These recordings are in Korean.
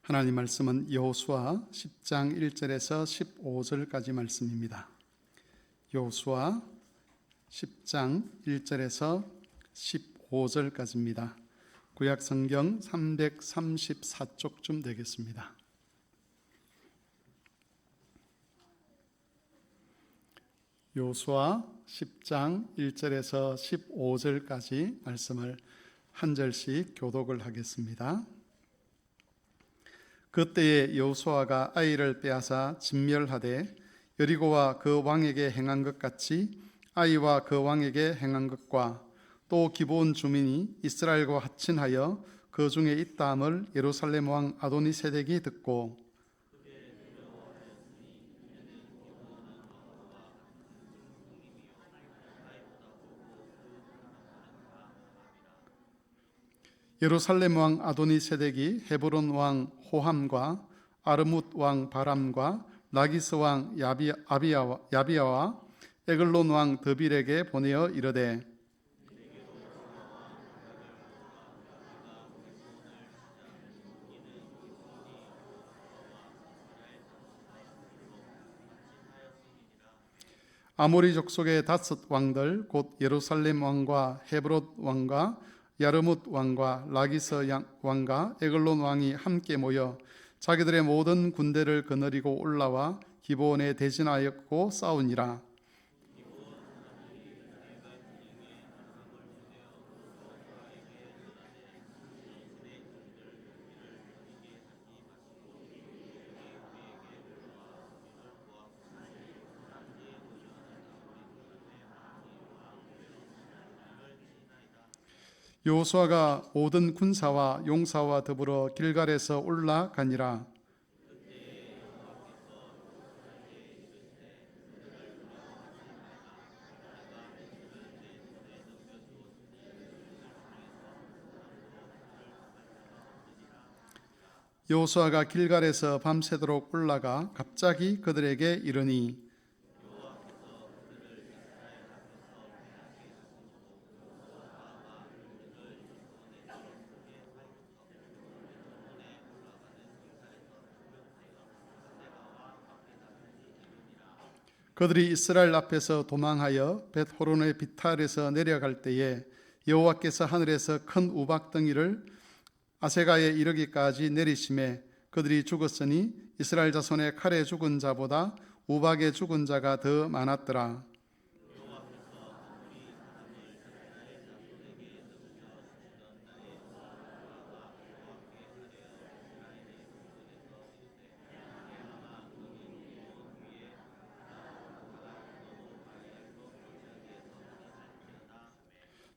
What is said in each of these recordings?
하나님 말씀은 여호수아 10장 1절에서 15절까지 말씀입니다. 여호수아 10장 1절에서 15절까지입니다. 구약 성경 334쪽쯤 되겠습니다. 여호수아 10장 1절에서 15절까지 말씀을 한 절씩 교독을 하겠습니다. 그때에 여호수아가 아이를 빼앗아 진멸하되 여리고와 그 왕에게 행한 것 같이 아이와 그 왕에게 행한 것과 또 기브온 주민이 이스라엘과 합친하여 그 중에 있다함을 예루살렘 왕 아도니세덱이 듣고 예루살렘 왕 아도니세덱이 헤브론 왕 호함과 아르뭇 왕 바람과 라기스 왕 야비야와 에글론 왕 드빌에게 보내어 이르되 아모리 족속의 다섯 왕들 곧 예루살렘 왕과 헤브론 왕과 야르뭇 왕과 라기스 왕과 에글론 왕이 함께 모여 자기들의 모든 군대를 거느리고 올라와 기브온에 대진하였고 싸우니라. 여호수아가 모든 군사와 용사와 더불어 길갈에서 올라가니라. 여호수아가 길갈에서 밤새도록 올라가 갑자기 그들에게 이르니 그들이 이스라엘 앞에서 도망하여 벳호론의 비탈에서 내려갈 때에 여호와께서 하늘에서 큰 우박덩이를 아세가에 이르기까지 내리심에 그들이 죽었으니 이스라엘 자손의 칼에 죽은 자보다 우박에 죽은 자가 더 많았더라.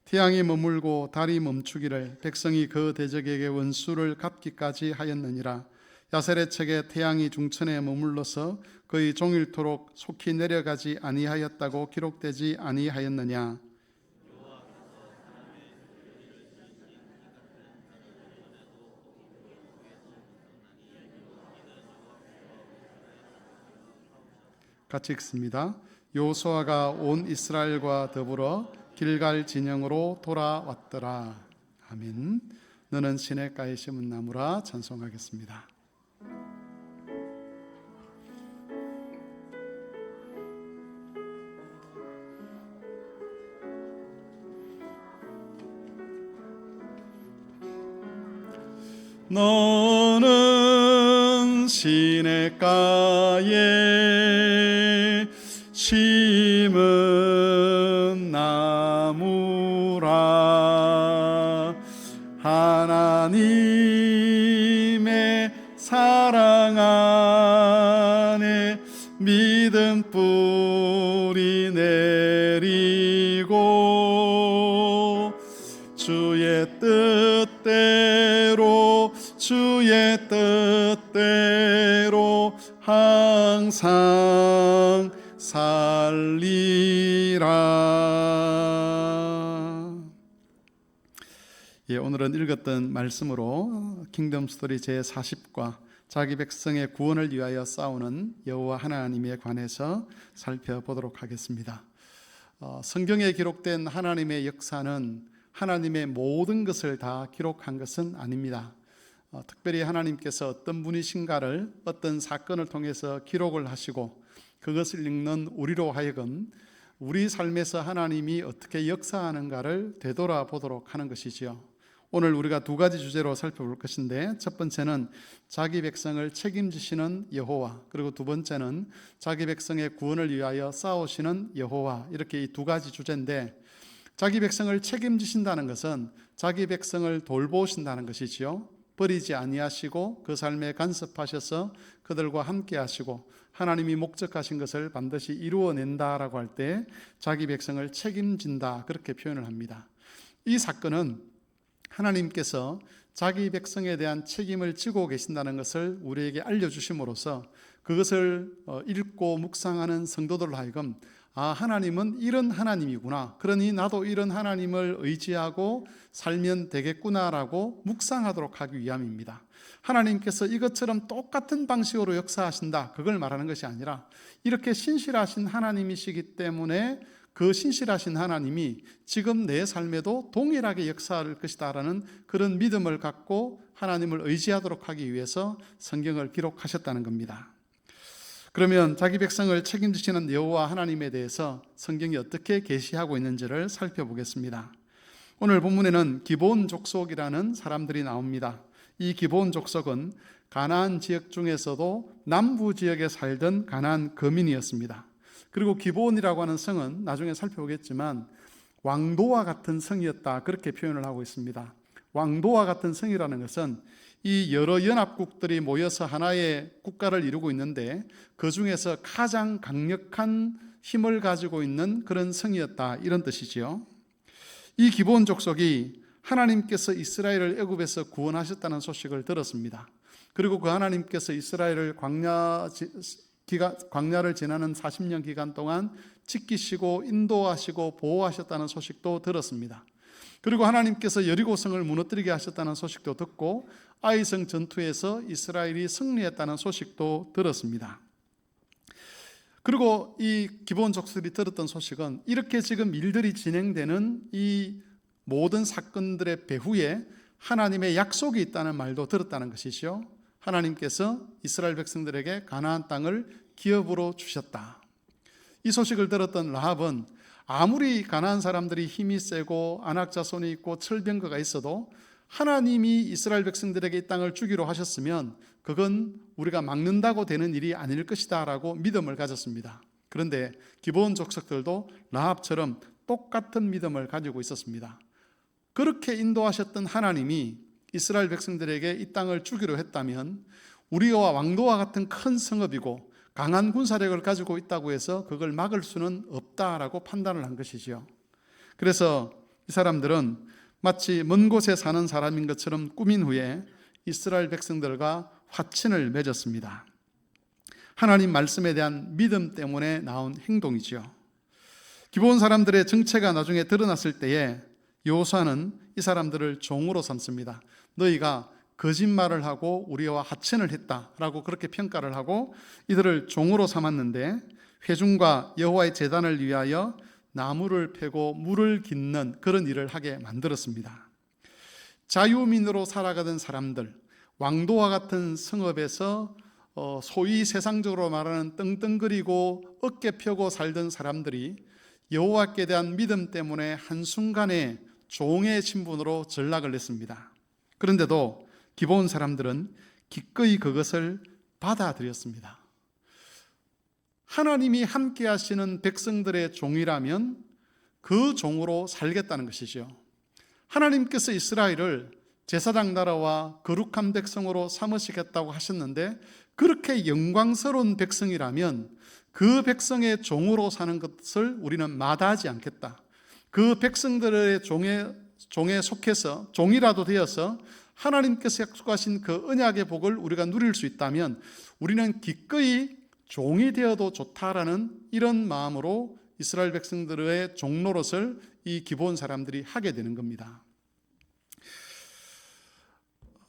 태양이 머물고 달이 멈추기를 백성이 그 대적에게 원수를 갚기까지 하였느니라. 야셀의 책에 태양이 중천에 머물러서 거의 종일토록 속히 내려가지 아니하였다고 기록되지 아니하였느냐. 같이 읽습니다. 여호수아가 온 이스라엘과 더불어 길갈 진영으로 돌아왔더라. 아멘. 너는 시냇가에 심은 나무라. 찬송하겠습니다. 너는 시냇가에 심은 나무라. 하나님의 사랑 안에 믿음 뿌리 내리고 주의 뜻대로 항상 살리라. 오늘은 읽었던 말씀으로 킹덤 스토리 제40과 자기 백성의 구원을 위하여 싸우는 여호와 하나님에 관해서 살펴보도록 하겠습니다. 성경에 기록된 하나님의 역사는 하나님의 모든 것을 다 기록한 것은 아닙니다. 특별히 하나님께서 어떤 분이신가를 어떤 사건을 통해서 기록을 하시고 그것을 읽는 우리로 하여금 우리 삶에서 하나님이 어떻게 역사하는가를 되돌아보도록 하는 것이지요. 오늘 우리가 두 가지 주제로 살펴볼 것인데, 첫 번째는 자기 백성을 책임지시는 여호와, 그리고 두 번째는 자기 백성의 구원을 위하여 싸우시는 여호와, 이렇게 이 두 가지 주제인데, 자기 백성을 책임지신다는 것은 자기 백성을 돌보신다는 것이지요. 버리지 아니하시고 그 삶에 간섭하셔서 그들과 함께 하시고 하나님이 목적하신 것을 반드시 이루어낸다라고 할 때 자기 백성을 책임진다, 그렇게 표현을 합니다. 이 사건은 하나님께서 자기 백성에 대한 책임을 지고 계신다는 것을 우리에게 알려주심으로써 그것을 읽고 묵상하는 성도들로 하여금 하나님은 이런 하나님이구나, 그러니 나도 이런 하나님을 의지하고 살면 되겠구나라고 묵상하도록 하기 위함입니다. 하나님께서 이것처럼 똑같은 방식으로 역사하신다, 그걸 말하는 것이 아니라 이렇게 신실하신 하나님이시기 때문에 그 신실하신 하나님이 지금 내 삶에도 동일하게 역사할 것이다라는 그런 믿음을 갖고 하나님을 의지하도록 하기 위해서 성경을 기록하셨다는 겁니다. 그러면 자기 백성을 책임지시는 여호와 하나님에 대해서 성경이 어떻게 계시하고 있는지를 살펴보겠습니다. 오늘 본문에는 기브온 족속이라는 사람들이 나옵니다. 이 기브온 족속은 가나안 지역 중에서도 남부 지역에 살던 가나안 거민이었습니다. 그리고 기브온이라고 하는 성은 나중에 살펴보겠지만 왕도와 같은 성이었다, 그렇게 표현을 하고 있습니다. 왕도와 같은 성이라는 것은 이 여러 연합국들이 모여서 하나의 국가를 이루고 있는데 그 중에서 가장 강력한 힘을 가지고 있는 그런 성이었다, 이런 뜻이지요. 이 기브온 족속이 하나님께서 이스라엘을 애굽에서 구원하셨다는 소식을 들었습니다. 그리고 그 하나님께서 이스라엘을 광야를 지나는 40년 기간 동안 지키시고 인도하시고 보호하셨다는 소식도 들었습니다. 그리고 하나님께서 여리고성을 무너뜨리게 하셨다는 소식도 듣고 아이성 전투에서 이스라엘이 승리했다는 소식도 들었습니다. 그리고 이 기브온 족속들이 들었던 소식은 이렇게 지금 일들이 진행되는 이 모든 사건들의 배후에 하나님의 약속이 있다는 말도 들었다는 것이죠. 하나님께서 이스라엘 백성들에게 가나안 땅을 기업으로 주셨다. 이 소식을 들었던 라합은 아무리 가나안 사람들이 힘이 세고 안악 자손이 있고 철병거가 있어도 하나님이 이스라엘 백성들에게 이 땅을 주기로 하셨으면 그건 우리가 막는다고 되는 일이 아닐 것이다 라고 믿음을 가졌습니다. 그런데 기브온 족속들도 라합처럼 똑같은 믿음을 가지고 있었습니다. 그렇게 인도하셨던 하나님이 이스라엘 백성들에게 이 땅을 주기로 했다면 우리와 왕도와 같은 큰 성읍이고 강한 군사력을 가지고 있다고 해서 그걸 막을 수는 없다라고 판단을 한 것이지요. 그래서 이 사람들은 마치 먼 곳에 사는 사람인 것처럼 꾸민 후에 이스라엘 백성들과 화친을 맺었습니다. 하나님 말씀에 대한 믿음 때문에 나온 행동이지요. 기브온 사람들의 정체가 나중에 드러났을 때에 여호수아는 이 사람들을 종으로 삼습니다. 너희가 거짓말을 하고 우리와 하친을 했다라고 그렇게 평가를 하고 이들을 종으로 삼았는데 회중과 여호와의 제단을 위하여 나무를 패고 물을 깃는 그런 일을 하게 만들었습니다. 자유민으로 살아가던 사람들, 왕도와 같은 성읍에서 소위 세상적으로 말하는 떵떵거리고 어깨 펴고 살던 사람들이 여호와께 대한 믿음 때문에 한순간에 종의 신분으로 전락을 했습니다. 그런데도 기브온 사람들은 기꺼이 그것을 받아들였습니다. 하나님이 함께 하시는 백성들의 종이라면 그 종으로 살겠다는 것이죠. 하나님께서 이스라엘을 제사장 나라와 거룩한 백성으로 삼으시겠다고 하셨는데 그렇게 영광스러운 백성이라면 그 백성의 종으로 사는 것을 우리는 마다하지 않겠다. 그 백성들의 종에 속해서 종이라도 되어서 하나님께서 약속하신 그 언약의 복을 우리가 누릴 수 있다면 우리는 기꺼이 종이 되어도 좋다라는 이런 마음으로 이스라엘 백성들의 종 노릇을 이 기브온 사람들이 하게 되는 겁니다.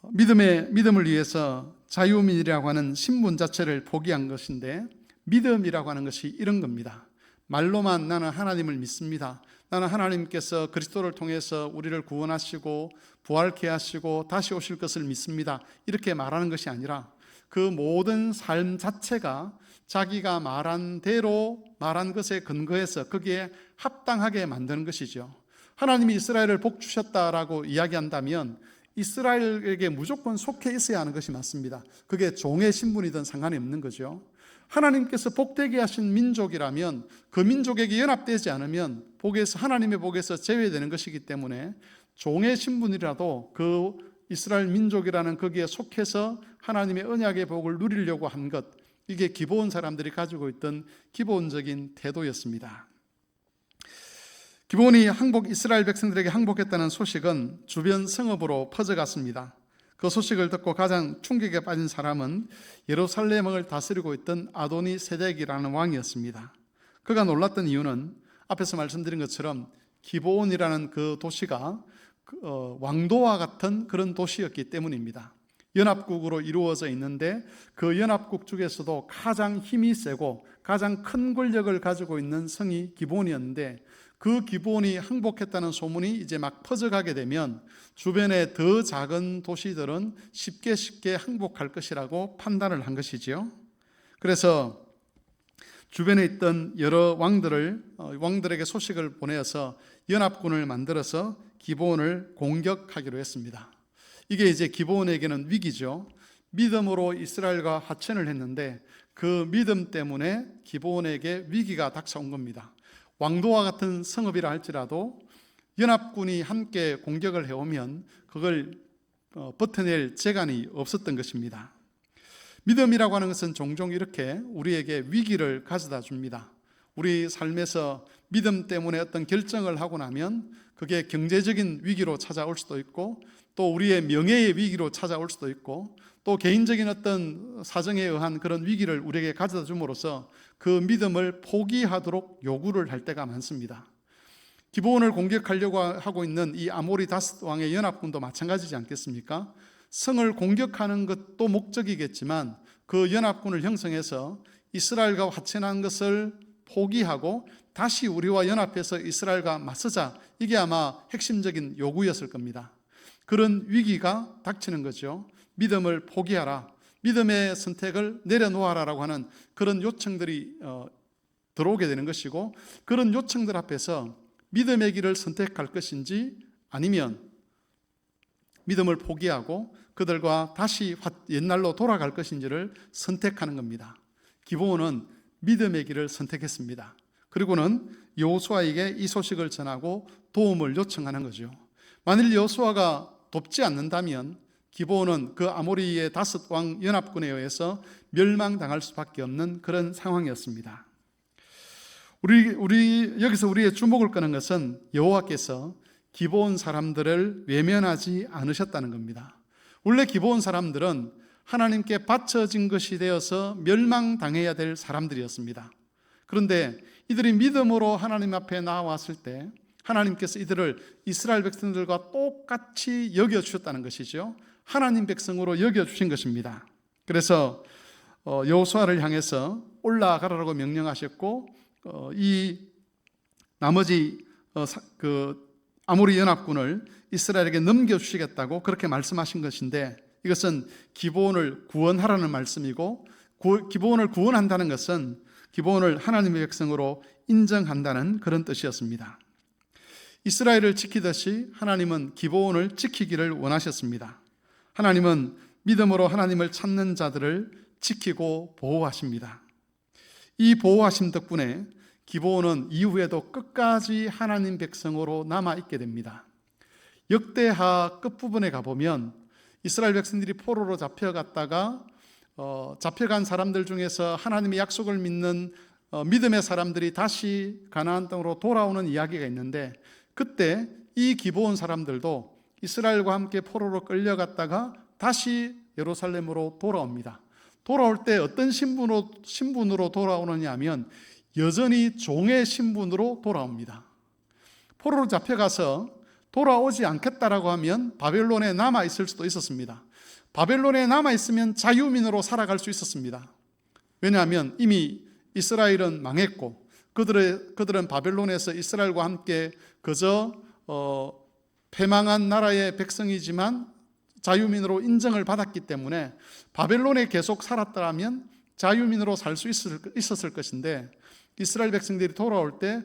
믿음을 위해서 자유민이라고 하는 신분 자체를 포기한 것인데 믿음이라고 하는 것이 이런 겁니다. 말로만 나는 하나님을 믿습니다. 나는 하나님께서 그리스도를 통해서 우리를 구원하시고 부활케 하시고 다시 오실 것을 믿습니다, 이렇게 말하는 것이 아니라 그 모든 삶 자체가 자기가 말한 대로 말한 것에 근거해서 거기에 합당하게 만드는 것이죠. 하나님이 이스라엘을 복 주셨다라고 이야기한다면 이스라엘에게 무조건 속해 있어야 하는 것이 맞습니다. 그게 종의 신분이든 상관이 없는 거죠. 하나님께서 복되게 하신 민족이라면 그 민족에게 연합되지 않으면 하나님의 복에서 제외되는 것이기 때문에 종의 신분이라도 그 이스라엘 민족이라는 거기에 속해서 하나님의 언약의 복을 누리려고 한 것, 이게 기브온 사람들이 가지고 있던 기본적인 태도였습니다. 기브온이 이스라엘 백성들에게 항복했다는 소식은 주변 성읍으로 퍼져갔습니다. 그 소식을 듣고 가장 충격에 빠진 사람은 예루살렘을 다스리고 있던 아도니 세덱이라는 왕이었습니다. 그가 놀랐던 이유는 앞에서 말씀드린 것처럼 기브온이라는 그 도시가 왕도와 같은 그런 도시였기 때문입니다. 연합국으로 이루어져 있는데 그 연합국 중에서도 가장 힘이 세고 가장 큰 권력을 가지고 있는 성이 기브온이었는데, 그 기브온이 항복했다는 소문이 이제 막 퍼져가게 되면 주변의 더 작은 도시들은 쉽게 항복할 것이라고 판단을 한 것이지요. 그래서 주변에 있던 여러 왕들에게 소식을 보내어서 연합군을 만들어서 기브온을 공격하기로 했습니다. 이게 이제 기브온에게는 위기죠. 믿음으로 이스라엘과 하천을 했는데 그 믿음 때문에 기브온에게 위기가 닥쳐온 겁니다. 왕도와 같은 성읍이라 할지라도 연합군이 함께 공격을 해오면 그걸 버텨낼 재간이 없었던 것입니다. 믿음이라고 하는 것은 종종 이렇게 우리에게 위기를 가져다 줍니다. 우리 삶에서 믿음 때문에 어떤 결정을 하고 나면 그게 경제적인 위기로 찾아올 수도 있고, 또 우리의 명예의 위기로 찾아올 수도 있고, 또 개인적인 어떤 사정에 의한 그런 위기를 우리에게 가져다 줌으로써 그 믿음을 포기하도록 요구를 할 때가 많습니다. 기브온을 공격하려고 하고 있는 이 아모리 다스 왕의 연합군도 마찬가지지 않겠습니까? 성을 공격하는 것도 목적이겠지만 그 연합군을 형성해서 이스라엘과 화친한 것을 포기하고 다시 우리와 연합해서 이스라엘과 맞서자, 이게 아마 핵심적인 요구였을 겁니다. 그런 위기가 닥치는 거죠. 믿음을 포기하라, 믿음의 선택을 내려놓아라라고 하는 그런 요청들이 들어오게 되는 것이고, 그런 요청들 앞에서 믿음의 길을 선택할 것인지 아니면 믿음을 포기하고 그들과 다시 옛날로 돌아갈 것인지를 선택하는 겁니다. 기브온은 믿음의 길을 선택했습니다. 그리고는 여호수아에게 이 소식을 전하고 도움을 요청하는 거죠. 만일 여호수아가 돕지 않는다면 기브온은 그 아모리의 다섯 왕 연합군에 의해서 멸망당할 수밖에 없는 그런 상황이었습니다. 여기서 우리의 주목을 끄는 것은 여호와께서 기브온 사람들을 외면하지 않으셨다는 겁니다. 원래 기브온 사람들은 하나님께 바쳐진 것이 되어서 멸망당해야 될 사람들이었습니다. 그런데 이들이 믿음으로 하나님 앞에 나왔을 때 하나님께서 이들을 이스라엘 백성들과 똑같이 여겨주셨다는 것이죠. 하나님 백성으로 여겨주신 것입니다. 그래서 여호수아를 향해서 올라가라고 명령하셨고, 이 나머지 아모리 연합군을 이스라엘에게 넘겨주시겠다고 그렇게 말씀하신 것인데, 이것은 기브온을 구원하라는 말씀이고, 기브온을 구원한다는 것은 기브온을 하나님의 백성으로 인정한다는 그런 뜻이었습니다. 이스라엘을 지키듯이 하나님은 기브온을 지키기를 원하셨습니다. 하나님은 믿음으로 하나님을 찾는 자들을 지키고 보호하십니다. 이 보호하심 덕분에 기브온은 이후에도 끝까지 하나님 백성으로 남아있게 됩니다. 역대하 끝부분에 가보면 이스라엘 백성들이 포로로 잡혀갔다가 잡혀간 사람들 중에서 하나님의 약속을 믿는 믿음의 사람들이 다시 가나안 땅으로 돌아오는 이야기가 있는데, 그때 이 기브온 사람들도 이스라엘과 함께 포로로 끌려갔다가 다시 예루살렘으로 돌아옵니다. 돌아올 때 어떤 신분으로 돌아오느냐 하면 여전히 종의 신분으로 돌아옵니다. 포로로 잡혀가서 돌아오지 않겠다라고 하면 바벨론에 남아있을 수도 있었습니다. 바벨론에 남아있으면 자유민으로 살아갈 수 있었습니다. 왜냐하면 이미 이스라엘은 망했고 그들은 바벨론에서 이스라엘과 함께 그저 패망한 나라의 백성이지만 자유민으로 인정을 받았기 때문에 바벨론에 계속 살았더라면 자유민으로 살 수 있었을 것인데, 이스라엘 백성들이 돌아올 때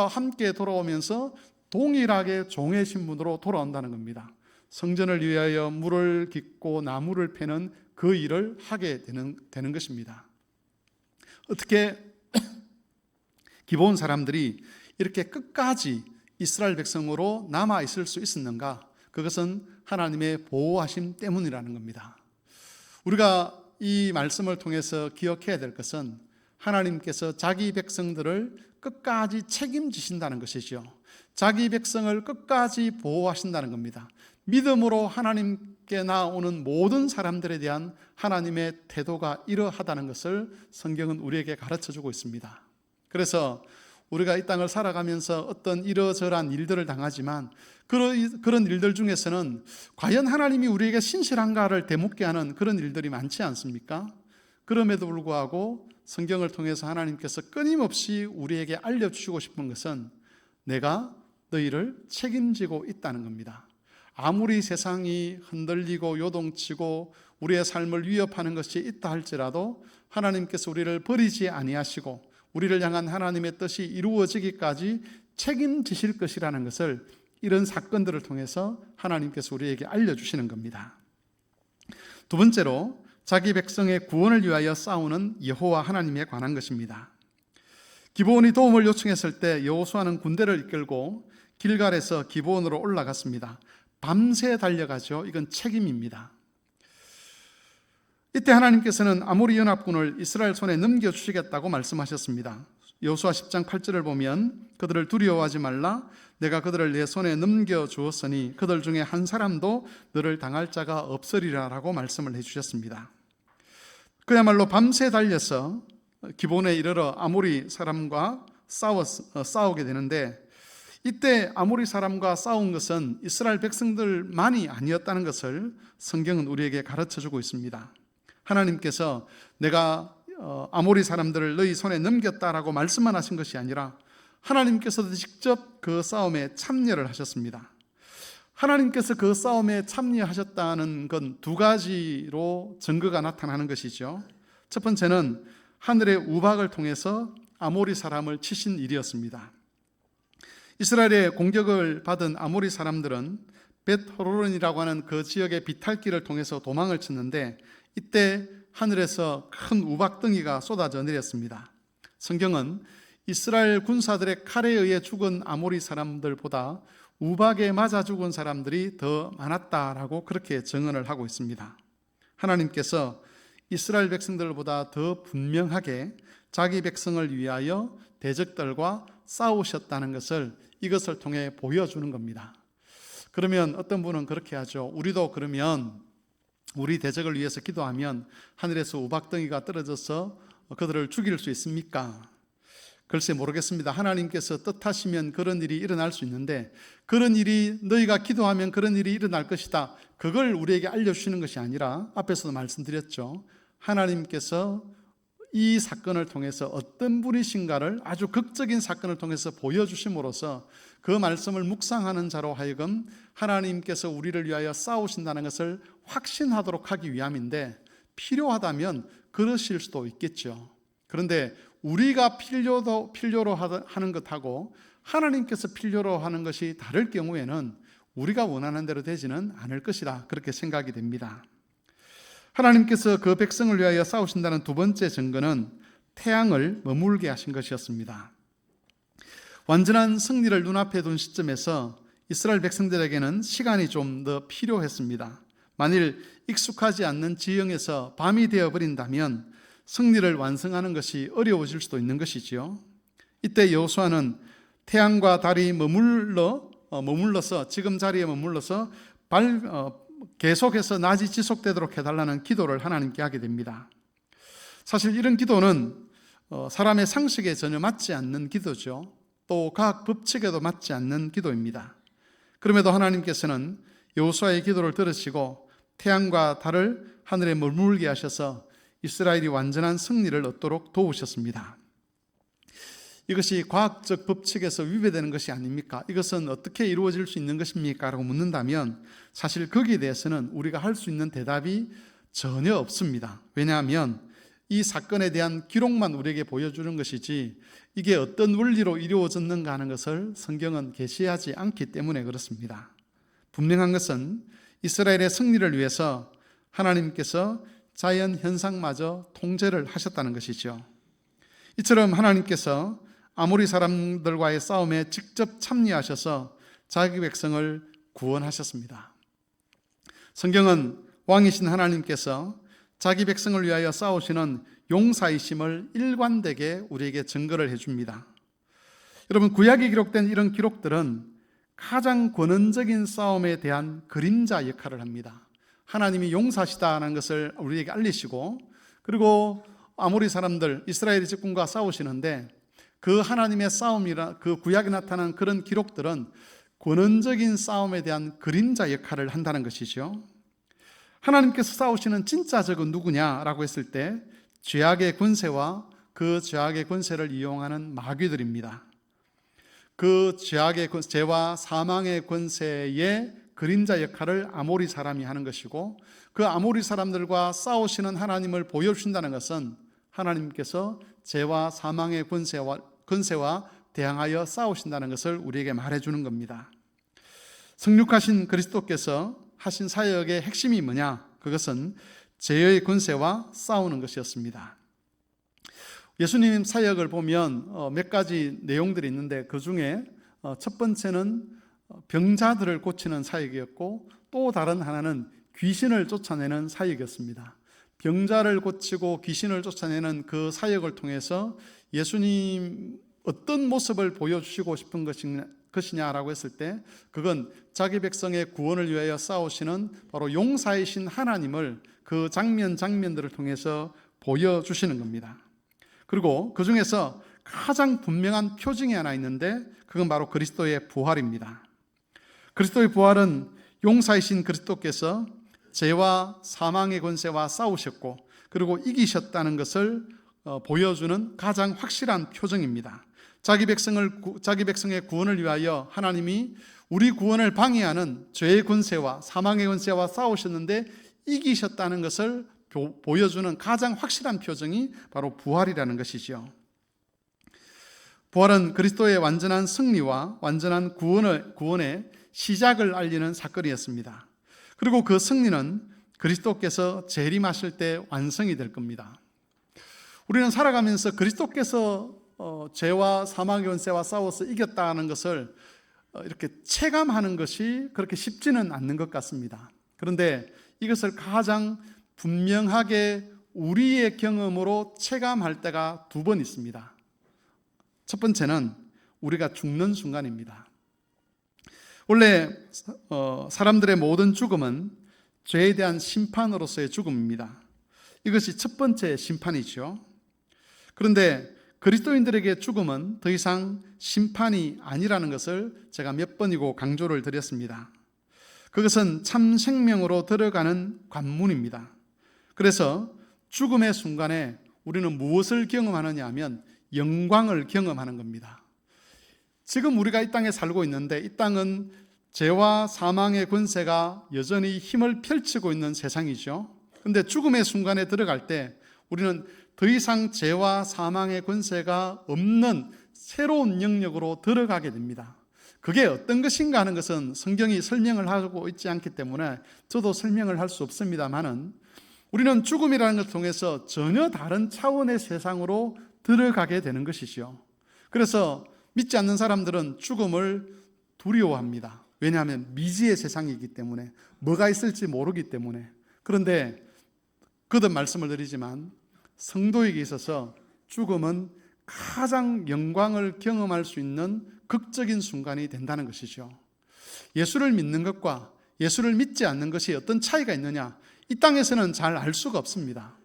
함께 돌아오면서 동일하게 종의 신분으로 돌아온다는 겁니다. 성전을 위하여 물을 깃고 나무를 패는 그 일을 하게 되는 것입니다. 어떻게 기브온 사람들이 이렇게 끝까지 이스라엘 백성으로 남아 있을 수 있었는가? 그것은 하나님의 보호하심 때문이라는 겁니다. 우리가 이 말씀을 통해서 기억해야 될 것은 하나님께서 자기 백성들을 끝까지 책임지신다는 것이죠. 자기 백성을 끝까지 보호하신다는 겁니다. 믿음으로 하나님께 나오는 모든 사람들에 대한 하나님의 태도가 이러하다는 것을 성경은 우리에게 가르쳐주고 있습니다. 그래서 우리가 이 땅을 살아가면서 어떤 이러저러한 일들을 당하지만 그런 일들 중에서는 과연 하나님이 우리에게 신실한가를 되묻게 하는 그런 일들이 많지 않습니까? 그럼에도 불구하고 성경을 통해서 하나님께서 끊임없이 우리에게 알려주시고 싶은 것은 내가 너희를 책임지고 있다는 겁니다. 아무리 세상이 흔들리고 요동치고 우리의 삶을 위협하는 것이 있다 할지라도 하나님께서 우리를 버리지 아니하시고 우리를 향한 하나님의 뜻이 이루어지기까지 책임지실 것이라는 것을 이런 사건들을 통해서 하나님께서 우리에게 알려주시는 겁니다. 두 번째로 자기 백성의 구원을 위하여 싸우는 여호와 하나님에 관한 것입니다. 기브온이 도움을 요청했을 때 여호수아는 군대를 이끌고 길갈에서 기브온으로 올라갔습니다. 밤새 달려가죠. 이건 책임입니다. 이때 하나님께서는 아모리 연합군을 이스라엘 손에 넘겨주시겠다고 말씀하셨습니다. 여호수아 10장 8절을 보면 그들을 두려워하지 말라, 내가 그들을 내 손에 넘겨주었으니 그들 중에 한 사람도 너를 당할 자가 없으리라 라고 말씀을 해주셨습니다. 그야말로 밤새 달려서 기브온에 이르러 아모리 사람과 싸우게 되는데, 이때 아모리 사람과 싸운 것은 이스라엘 백성들만이 아니었다는 것을 성경은 우리에게 가르쳐주고 있습니다. 하나님께서 내가 아모리 사람들을 너희 손에 넘겼다라고 말씀만 하신 것이 아니라 하나님께서도 직접 그 싸움에 참여를 하셨습니다. 하나님께서 그 싸움에 참여하셨다는 건 두 가지로 증거가 나타나는 것이죠. 첫 번째는 하늘의 우박을 통해서 아모리 사람을 치신 일이었습니다. 이스라엘의 공격을 받은 아모리 사람들은 벳호로론이라고 하는 그 지역의 비탈길을 통해서 도망을 쳤는데, 이때 하늘에서 큰 우박덩이가 쏟아져 내렸습니다. 성경은 이스라엘 군사들의 칼에 의해 죽은 아모리 사람들보다 우박에 맞아 죽은 사람들이 더 많았다라고 그렇게 증언을 하고 있습니다. 하나님께서 이스라엘 백성들보다 더 분명하게 자기 백성을 위하여 대적들과 싸우셨다는 것을 이것을 통해 보여주는 겁니다. 그러면 어떤 분은 그렇게 하죠. 우리도 그러면 우리 대적을 위해서 기도하면 하늘에서 우박덩이가 떨어져서 그들을 죽일 수 있습니까? 글쎄 모르겠습니다. 하나님께서 뜻하시면 그런 일이 일어날 수 있는데, 그런 일이 너희가 기도하면 그런 일이 일어날 것이다, 그걸 우리에게 알려주시는 것이 아니라 앞에서도 말씀드렸죠. 하나님께서 이 사건을 통해서 어떤 분이신가를 아주 극적인 사건을 통해서 보여주심으로써 그 말씀을 묵상하는 자로 하여금 하나님께서 우리를 위하여 싸우신다는 것을 확신하도록 하기 위함인데, 필요하다면 그러실 수도 있겠죠. 그런데 우리가 필요로 하는 것하고 하나님께서 필요로 하는 것이 다를 경우에는 우리가 원하는 대로 되지는 않을 것이다, 그렇게 생각이 됩니다. 하나님께서 그 백성을 위하여 싸우신다는 두 번째 증거는 태양을 머물게 하신 것이었습니다. 완전한 승리를 눈앞에 둔 시점에서 이스라엘 백성들에게는 시간이 좀 더 필요했습니다. 만일 익숙하지 않는 지형에서 밤이 되어버린다면 승리를 완성하는 것이 어려워질 수도 있는 것이지요. 이때 여호수아는 태양과 달이 머물러서 지금 자리에 머물러서 계속해서 낮이 지속되도록 해달라는 기도를 하나님께 하게 됩니다. 사실 이런 기도는 사람의 상식에 전혀 맞지 않는 기도죠. 또 과학 법칙에도 맞지 않는 기도입니다. 그럼에도 하나님께서는 여호수아의 기도를 들으시고 태양과 달을 하늘에 머물게 하셔서 이스라엘이 완전한 승리를 얻도록 도우셨습니다. 이것이 과학적 법칙에서 위배되는 것이 아닙니까? 이것은 어떻게 이루어질 수 있는 것입니까? 라고 묻는다면 사실 거기에 대해서는 우리가 할 수 있는 대답이 전혀 없습니다. 왜냐하면 이 사건에 대한 기록만 우리에게 보여주는 것이지 이게 어떤 원리로 이루어졌는가 하는 것을 성경은 계시하지 않기 때문에 그렇습니다. 분명한 것은 이스라엘의 승리를 위해서 하나님께서 자연 현상마저 통제를 하셨다는 것이죠. 이처럼 하나님께서 아모리 사람들과의 싸움에 직접 참여하셔서 자기 백성을 구원하셨습니다. 성경은 왕이신 하나님께서 자기 백성을 위하여 싸우시는 용사이심을 일관되게 우리에게 증거를 해줍니다. 여러분, 구약에 기록된 이런 기록들은 가장 권원적인 싸움에 대한 그림자 역할을 합니다. 하나님이 용사시다는 것을 우리에게 알리시고, 그리고 아모리 사람들 이스라엘 적군과 싸우시는데 그 하나님의 싸움이라 그 구약에 나타난 그런 기록들은 권원적인 싸움에 대한 그림자 역할을 한다는 것이죠. 하나님께서 싸우시는 진짜 적은 누구냐라고 했을 때 죄악의 권세와 그 죄악의 권세를 이용하는 마귀들입니다. 그 죄와 사망의 권세의 그림자 역할을 아모리 사람이 하는 것이고, 그 아모리 사람들과 싸우시는 하나님을 보여주신다는 것은 하나님께서 죄와 사망의 권세와 대항하여 싸우신다는 것을 우리에게 말해주는 겁니다. 성육하신 그리스도께서 하신 사역의 핵심이 뭐냐? 그것은 죄의 권세와 싸우는 것이었습니다. 예수님 사역을 보면 몇 가지 내용들이 있는데 그 중에 첫 번째는 병자들을 고치는 사역이었고, 또 다른 하나는 귀신을 쫓아내는 사역이었습니다. 병자를 고치고 귀신을 쫓아내는 그 사역을 통해서 예수님 어떤 모습을 보여주시고 싶은 것이냐라고 했을 때 그건 자기 백성의 구원을 위하여 싸우시는 바로 용사이신 하나님을 그 장면들을 통해서 보여주시는 겁니다. 그리고 그 중에서 가장 분명한 표징이 하나 있는데 그건 바로 그리스도의 부활입니다. 그리스도의 부활은 용사이신 그리스도께서 죄와 사망의 권세와 싸우셨고 그리고 이기셨다는 것을 보여주는 가장 확실한 표정입니다. 자기 백성의 구원을 위하여 하나님이 우리 구원을 방해하는 죄의 권세와 사망의 권세와 싸우셨는데 이기셨다는 것을 보여주는 가장 확실한 표정이 바로 부활이라는 것이죠. 부활은 그리스도의 완전한 승리와 완전한 구원의 시작을 알리는 사건이었습니다. 그리고 그 승리는 그리스도께서 재림하실 때 완성이 될 겁니다. 우리는 살아가면서 그리스도께서 죄와 사망의 권세와 싸워서 이겼다는 것을 이렇게 체감하는 것이 그렇게 쉽지는 않는 것 같습니다. 그런데 이것을 가장 분명하게 우리의 경험으로 체감할 때가 두 번 있습니다. 첫 번째는 우리가 죽는 순간입니다. 원래 사람들의 모든 죽음은 죄에 대한 심판으로서의 죽음입니다. 이것이 첫 번째 심판이죠. 그런데 그리스도인들에게 죽음은 더 이상 심판이 아니라는 것을 제가 몇 번이고 강조를 드렸습니다. 그것은 참 생명으로 들어가는 관문입니다. 그래서 죽음의 순간에 우리는 무엇을 경험하느냐 하면 영광을 경험하는 겁니다. 지금 우리가 이 땅에 살고 있는데 이 땅은 죄와 사망의 권세가 여전히 힘을 펼치고 있는 세상이죠. 그런데 죽음의 순간에 들어갈 때 우리는 더 이상 죄와 사망의 권세가 없는 새로운 영역으로 들어가게 됩니다. 그게 어떤 것인가 하는 것은 성경이 설명을 하고 있지 않기 때문에 저도 설명을 할 수 없습니다만은 우리는 죽음이라는 것을 통해서 전혀 다른 차원의 세상으로 들어가게 되는 것이죠. 그래서 믿지 않는 사람들은 죽음을 두려워합니다. 왜냐하면 미지의 세상이기 때문에, 뭐가 있을지 모르기 때문에. 그런데 거듭 말씀을 드리지만 성도에게 있어서 죽음은 가장 영광을 경험할 수 있는 극적인 순간이 된다는 것이죠. 예수를 믿는 것과 예수를 믿지 않는 것이 어떤 차이가 있느냐? 이 땅에서는 잘 알 수가 없습니다.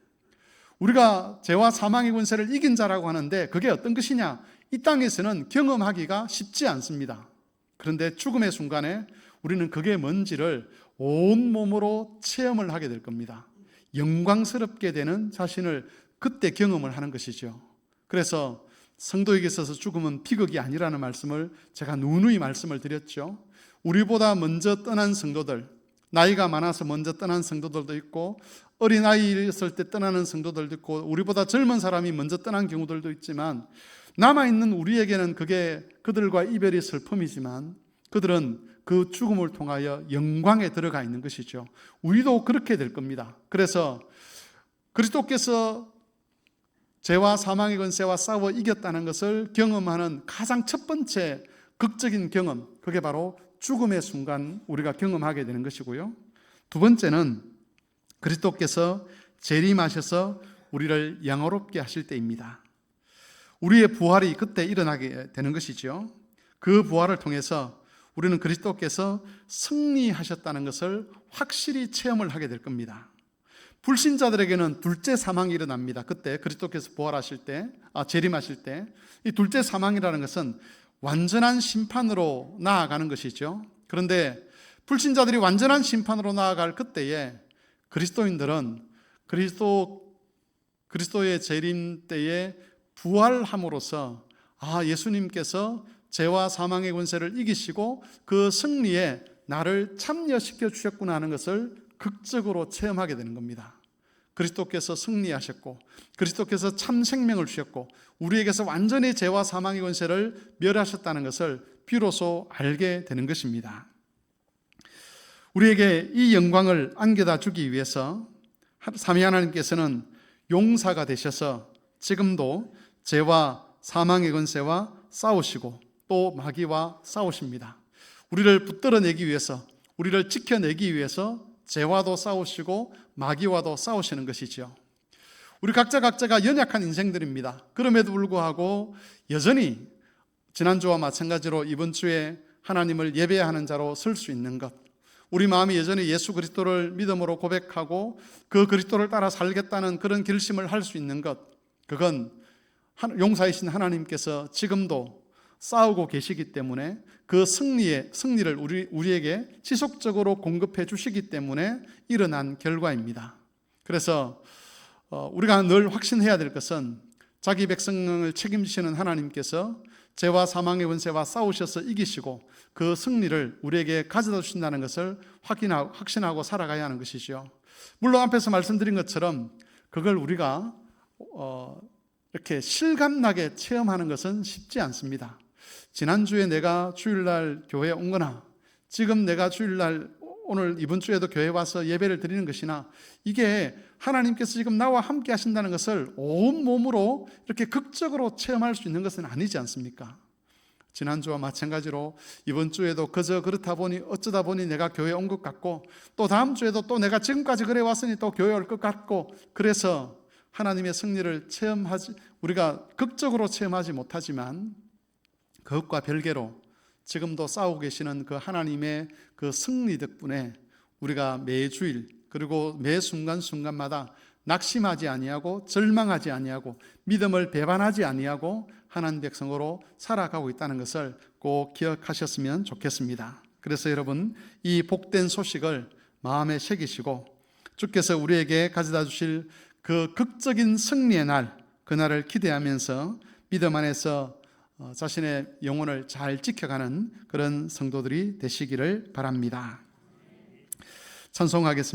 우리가 죄와 사망의 권세를 이긴 자라고 하는데 그게 어떤 것이냐? 이 땅에서는 경험하기가 쉽지 않습니다. 그런데 죽음의 순간에 우리는 그게 뭔지를 온몸으로 체험을 하게 될 겁니다. 영광스럽게 되는 자신을 그때 경험을 하는 것이죠. 그래서 성도에게 있어서 죽음은 비극이 아니라는 말씀을 제가 누누이 말씀을 드렸죠. 우리보다 먼저 떠난 성도들, 나이가 많아서 먼저 떠난 성도들도 있고 어린아이였을 때 떠나는 성도들도 있고 우리보다 젊은 사람이 먼저 떠난 경우들도 있지만 남아있는 우리에게는 그게 그들과 이별이 슬픔이지만 그들은 그 죽음을 통하여 영광에 들어가 있는 것이죠. 우리도 그렇게 될 겁니다. 그래서 그리스도께서 죄와 사망의 권세와 싸워 이겼다는 것을 경험하는 가장 첫 번째 극적인 경험, 그게 바로 죽음의 순간 우리가 경험하게 되는 것이고요. 두 번째는 그리스도께서 재림하셔서 우리를 영화롭게 하실 때입니다. 우리의 부활이 그때 일어나게 되는 것이죠. 그 부활을 통해서 우리는 그리스도께서 승리하셨다는 것을 확실히 체험을 하게 될 겁니다. 불신자들에게는 둘째 사망이 일어납니다. 그때 그리스도께서 부활하실 때, 재림하실 때, 이 둘째 사망이라는 것은 완전한 심판으로 나아가는 것이죠. 그런데 불신자들이 완전한 심판으로 나아갈 그때에 그리스도인들은 그리스도의 재림 때에 부활함으로써 예수님께서 죄와 사망의 권세를 이기시고 그 승리에 나를 참여시켜 주셨구나 하는 것을 극적으로 체험하게 되는 겁니다. 그리스도께서 승리하셨고 그리스도께서 참 생명을 주셨고 우리에게서 완전히 죄와 사망의 권세를 멸하셨다는 것을 비로소 알게 되는 것입니다. 우리에게 이 영광을 안겨다 주기 위해서 삼위 하나님께서는 용사가 되셔서 지금도 죄와 사망의 권세와 싸우시고 또 마귀와 싸우십니다. 우리를 붙들어내기 위해서, 우리를 지켜내기 위해서 죄와도 싸우시고 마귀와도 싸우시는 것이죠. 우리 각자가 연약한 인생들입니다. 그럼에도 불구하고 여전히 지난주와 마찬가지로 이번 주에 하나님을 예배하는 자로 설 수 있는 것, 우리 마음이 여전히 예수 그리스도를 믿음으로 고백하고 그 그리스도를 따라 살겠다는 그런 결심을 할 수 있는 것, 그건 용사이신 하나님께서 지금도 싸우고 계시기 때문에 그 승리를 우리에게 지속적으로 공급해 주시기 때문에 일어난 결과입니다. 그래서 우리가 늘 확신해야 될 것은 자기 백성을 책임지시는 하나님께서 죄와 사망의 권세와 싸우셔서 이기시고 그 승리를 우리에게 가져다 주신다는 것을 확신하고 살아가야 하는 것이죠. 물론 앞에서 말씀드린 것처럼 그걸 우리가 이렇게 실감나게 체험하는 것은 쉽지 않습니다. 지난주에 내가 주일날 교회에 온 거나 지금 내가 주일날 오늘 이번 주에도 교회에 와서 예배를 드리는 것이나 이게 하나님께서 지금 나와 함께 하신다는 것을 온몸으로 이렇게 극적으로 체험할 수 있는 것은 아니지 않습니까? 지난주와 마찬가지로 이번 주에도 그저 그렇다 보니 어쩌다 보니 내가 교회에 온 것 같고 또 다음 주에도 또 내가 지금까지 그래 왔으니 또 교회에 올 것 같고 그래서 하나님의 승리를 우리가 극적으로 체험하지 못하지만 그것과 별개로 지금도 싸우고 계시는 그 하나님의 그 승리 덕분에 우리가 매주일 그리고 매 순간순간마다 낙심하지 아니하고 절망하지 아니하고 믿음을 배반하지 아니하고 하나님 백성으로 살아가고 있다는 것을 꼭 기억하셨으면 좋겠습니다. 그래서 여러분 이 복된 소식을 마음에 새기시고 주께서 우리에게 가져다 주실 그 극적인 승리의 날, 그날을 기대하면서 믿음 안에서 자신의 영혼을 잘 지켜가는 그런 성도들이 되시기를 바랍니다. 찬송하겠습니다.